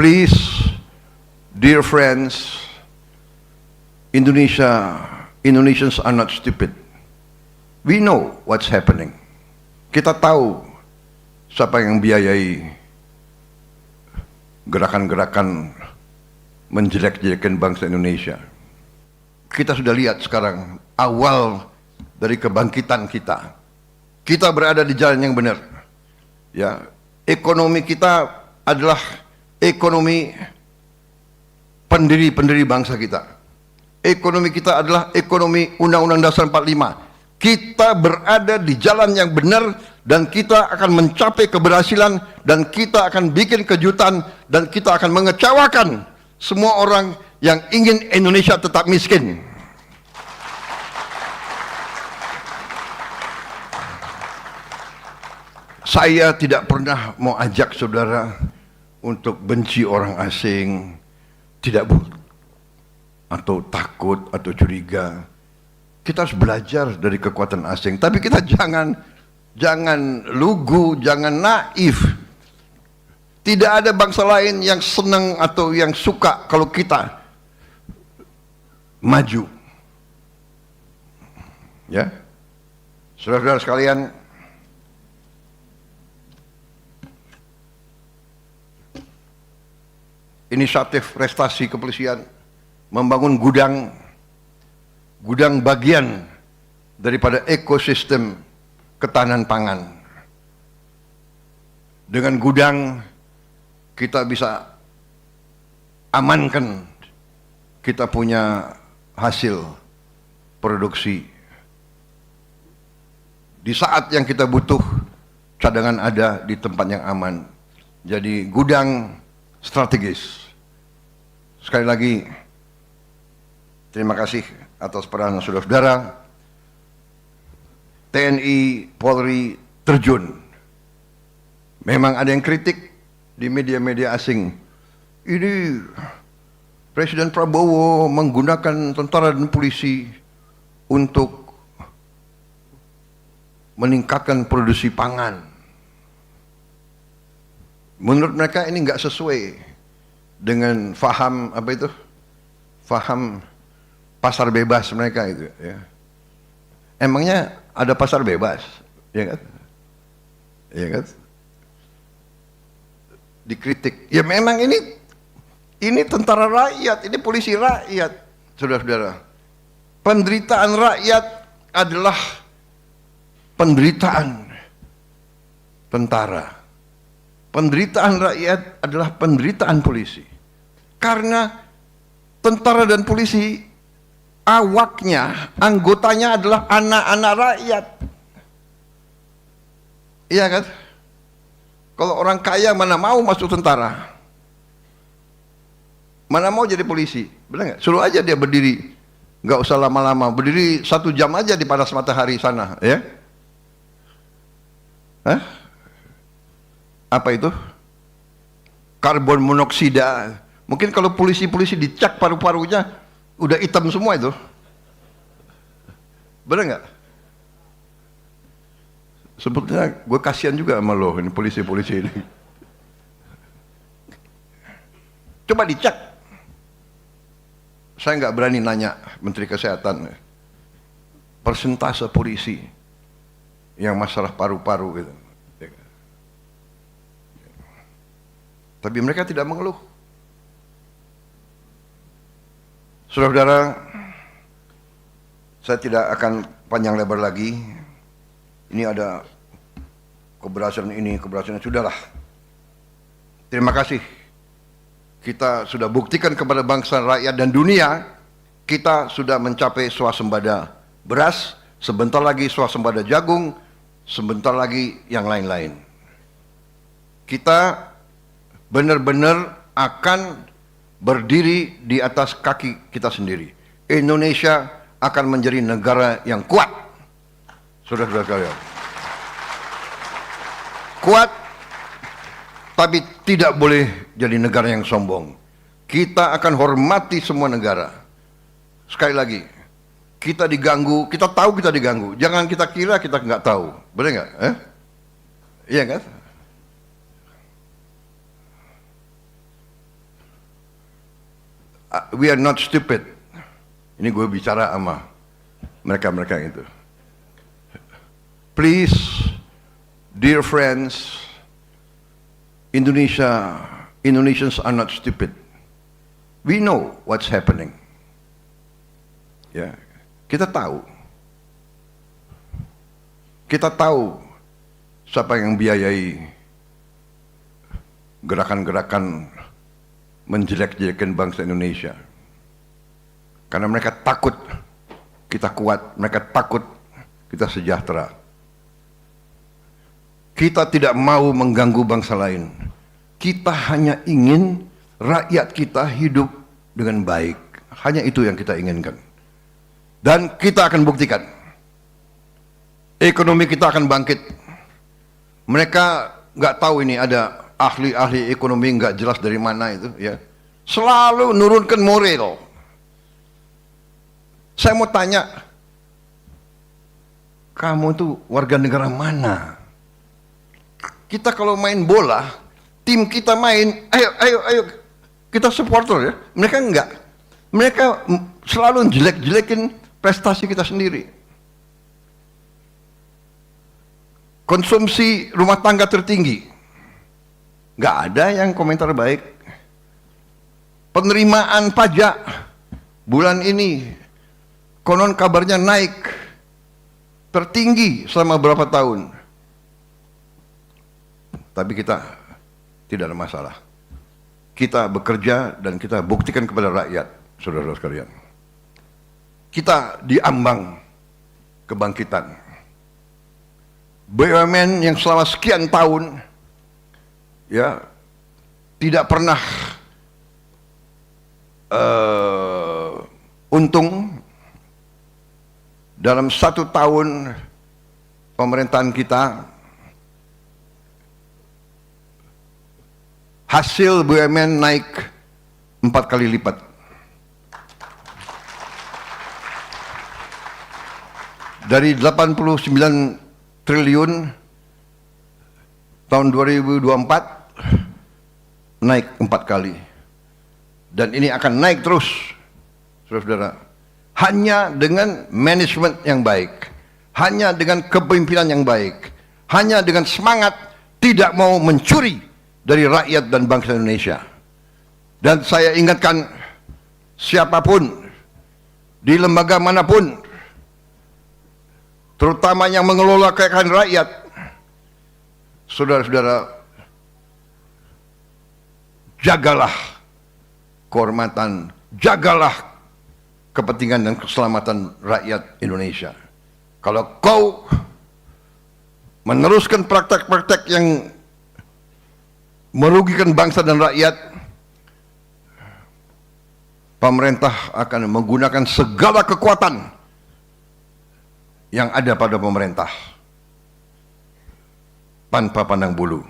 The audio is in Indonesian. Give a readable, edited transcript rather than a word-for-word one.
Please, dear friends, Indonesians are not stupid. We know what's happening. Kita tahu siapa yang biayai gerakan-gerakan menjelek-jelekan bangsa Indonesia. Kita sudah lihat sekarang awal dari kebangkitan kita. Kita berada di jalan yang benar. Ya, ekonomi kita adalah ekonomi pendiri bangsa kita. Ekonomi kita adalah ekonomi Undang-Undang Dasar 45. Kita berada di jalan yang benar dan kita akan mencapai keberhasilan dan kita akan bikin kejutan dan kita akan mengecewakan semua orang yang ingin Indonesia tetap miskin. Saya tidak pernah mau ajak saudara untuk benci orang asing, tidak atau takut atau curiga. Kita harus belajar dari kekuatan asing, tapi kita jangan lugu, jangan naif. Tidak ada bangsa lain yang senang atau yang suka kalau kita maju. Ya, saudara-saudara sekalian, inisiatif prestasi kepolisian membangun gudang bagian daripada ekosistem ketahanan pangan. Dengan gudang kita bisa amankan kita punya hasil produksi. Di saat yang kita butuh, cadangan ada di tempat yang aman. Jadi gudang strategis. Sekali lagi, terima kasih atas peranan saudara-saudara. TNI, Polri terjun. Memang ada yang kritik di media-media asing. Ini Presiden Prabowo menggunakan tentara dan polisi untuk meningkatkan produksi pangan. Menurut mereka ini nggak sesuai dengan faham faham pasar bebas mereka itu. Ya. Emangnya ada pasar bebas, ya kan? Ya kan? Dikritik. Ya memang ini tentara rakyat, ini polisi rakyat, saudara-saudara. Penderitaan rakyat adalah penderitaan tentara. Penderitaan rakyat adalah penderitaan polisi. Karena tentara dan polisi awaknya, anggotanya adalah anak-anak rakyat. Iya kan? Kalau orang kaya mana mau masuk tentara? Mana mau jadi polisi? Benar nggak? Suruh aja dia berdiri, nggak usah lama-lama. Berdiri 1 jam aja di panas matahari sana, ya? Hah? Apa itu? Karbon monoksida. Mungkin kalau polisi-polisi dicak paru-parunya udah hitam semua itu. Benar nggak? Sebetulnya gue kasihan juga sama lo, ini polisi-polisi ini. Coba dicek. Saya nggak berani nanya Menteri Kesehatan persentase polisi yang masalah paru-paru gitu. Tapi mereka tidak mengeluh. Saudara-saudara, saya tidak akan panjang lebar lagi. Ini ada keberhasilan ini, keberhasilan sudahlah. Terima kasih. Kita sudah buktikan kepada bangsa, rakyat dan dunia, kita sudah mencapai swasembada beras, sebentar lagi swasembada jagung, sebentar lagi yang lain-lain. Kita benar-benar akan berdiri di atas kaki kita sendiri. Indonesia akan menjadi negara yang kuat. Saudara-saudara sekalian. Kuat, tapi tidak boleh jadi negara yang sombong. Kita akan hormati semua negara. Sekali lagi, kita diganggu, kita tahu kita diganggu. Jangan kita kira kita nggak tahu. Benar nggak? Iya kan? we are not stupid. Ini gue bicara sama mereka-mereka itu. Please, dear friends, Indonesians are not stupid. We know what's happening. Ya, kita tahu. Kita tahu siapa yang biayai gerakan-gerakan menjelek-jelekan bangsa Indonesia. Karena mereka takut kita kuat, mereka takut kita sejahtera. Kita tidak mau mengganggu bangsa lain. Kita hanya ingin rakyat kita hidup dengan baik. Hanya itu yang kita inginkan. Dan kita akan buktikan. Ekonomi kita akan bangkit. Mereka nggak tahu ini ada ahli-ahli ekonomi nggak jelas dari mana itu, ya. Selalu nurunkan moral. Saya mau tanya, kamu tuh warga negara mana? Kita kalau main bola, tim kita main, ayo, kita supporter ya. Mereka enggak. Mereka selalu jelek-jelekin prestasi kita sendiri. Konsumsi rumah tangga tertinggi, nggak ada yang komentar baik. Penerimaan pajak bulan ini konon kabarnya naik tertinggi selama berapa tahun. Tapi kita tidak ada masalah. Kita bekerja dan kita buktikan kepada rakyat, saudara-saudara sekalian. Kita diambang kebangkitan. BUMN yang selama sekian tahun ya tidak pernah untung, dalam 1 tahun pemerintahan kita hasil BUMN naik 4 kali lipat. Dari 89 triliun tahun 2024 naik 4 kali. Dan ini akan naik terus, saudara-saudara. Hanya dengan manajemen yang baik, hanya dengan kepemimpinan yang baik, hanya dengan semangat tidak mau mencuri dari rakyat dan bangsa Indonesia. Dan saya ingatkan, siapapun di lembaga manapun, terutama yang mengelola kekayaan rakyat, saudara-saudara, jagalah kehormatan, jagalah kepentingan dan keselamatan rakyat Indonesia. Kalau kau meneruskan praktek-praktek yang merugikan bangsa dan rakyat, pemerintah akan menggunakan segala kekuatan yang ada pada pemerintah tanpa pandang bulu.